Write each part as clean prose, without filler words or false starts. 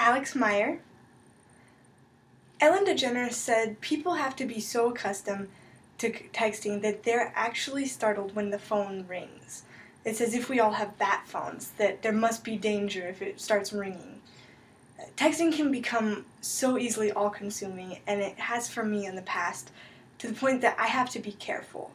Alex Meyer. Ellen DeGeneres said people have to be so accustomed to texting that they're actually startled when the phone rings. It's as if we all have bat phones, that there must be danger if it starts ringing. Texting can become so easily all-consuming, and it has for me in the past, to the point that I have to be careful.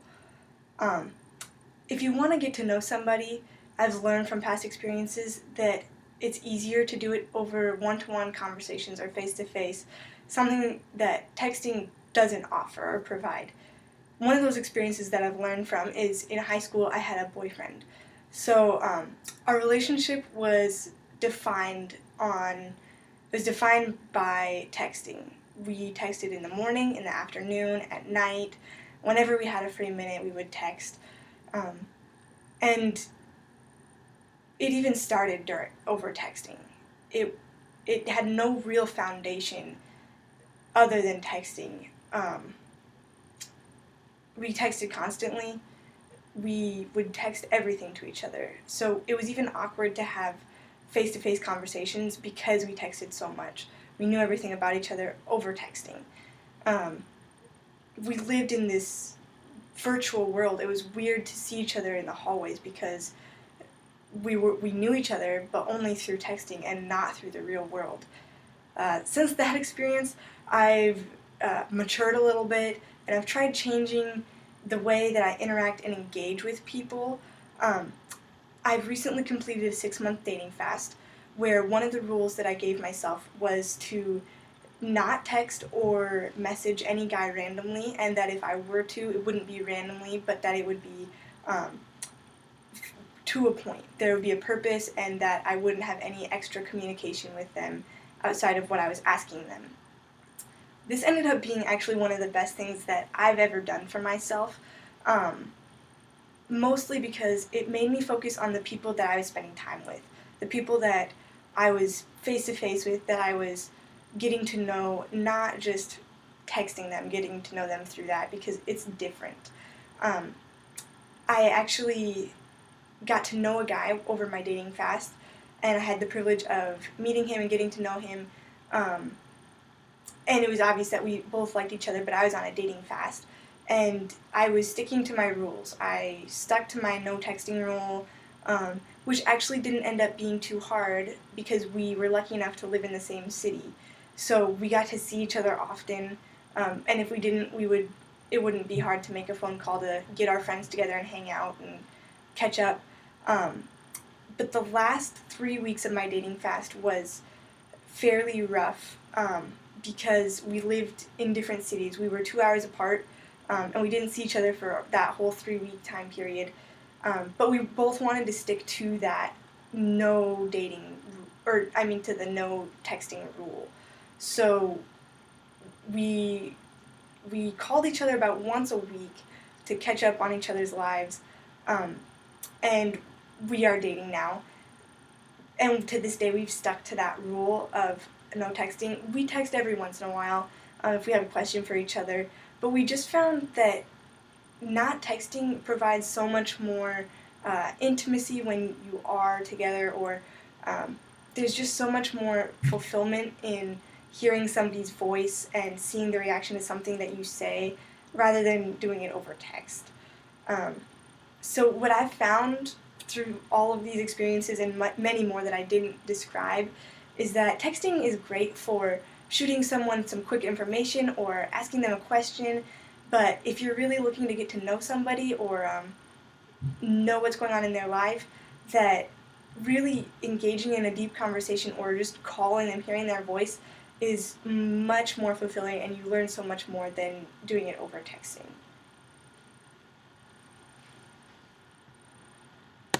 If you want to get to know somebody, I've learned from past experiences that it's easier to do it over one-to-one conversations or face-to-face, something that texting doesn't offer or provide. One of those experiences that I've learned from is in high school I had a boyfriend. So our relationship was defined by texting. We texted in the morning, in the afternoon, at night. Whenever we had a free minute, we would text. And it even started over texting. It had no real foundation other than texting. We texted constantly. We would text everything to each other. So it was even awkward to have face-to-face conversations because we texted so much. We knew everything about each other over texting. We lived in this virtual world. It was weird to see each other in the hallways because we knew each other, but only through texting and not through the real world. Since that experience, I've matured a little bit, and I've tried changing the way that I interact and engage with people. I've recently completed a 6-month dating fast, where one of the rules that I gave myself was to not text or message any guy randomly, and that if I were to, it wouldn't be randomly, but that it would be to a point. There would be a purpose, and that I wouldn't have any extra communication with them outside of what I was asking them. This ended up being actually one of the best things that I've ever done for myself, mostly because it made me focus on the people that I was spending time with, the people that I was face-to-face with, that I was getting to know, not just texting them, getting to know them through that, because it's different. I actually got to know a guy over my dating fast, and I had the privilege of meeting him and getting to know him, and it was obvious that we both liked each other, but I was on a dating fast, and I was sticking to my rules. I stuck to my no texting rule, which actually didn't end up being too hard because we were lucky enough to live in the same city. So we got to see each other often, and if we didn't, it wouldn't be hard to make a phone call to get our friends together and hang out and catch up. But the last 3 weeks of my dating fast was fairly rough because we lived in different cities. We were 2 hours apart, and we didn't see each other for that whole 3-week time period. But we both wanted to stick to that no dating, to the no texting rule. So we called each other about once a week to catch up on each other's lives, and we are dating now. And to this day, we've stuck to that rule of no texting. We text every once in a while if we have a question for each other, but we just found that not texting provides so much more intimacy when you are together, or there's just so much more fulfillment in hearing somebody's voice and seeing the reaction to something that you say rather than doing it over text. So what I've found through all of these experiences and many more that I didn't describe is that texting is great for shooting someone some quick information or asking them a question, but if you're really looking to get to know somebody or know what's going on in their life, that really engaging in a deep conversation or just calling them, hearing their voice, is much more fulfilling, and you learn so much more than doing it over texting.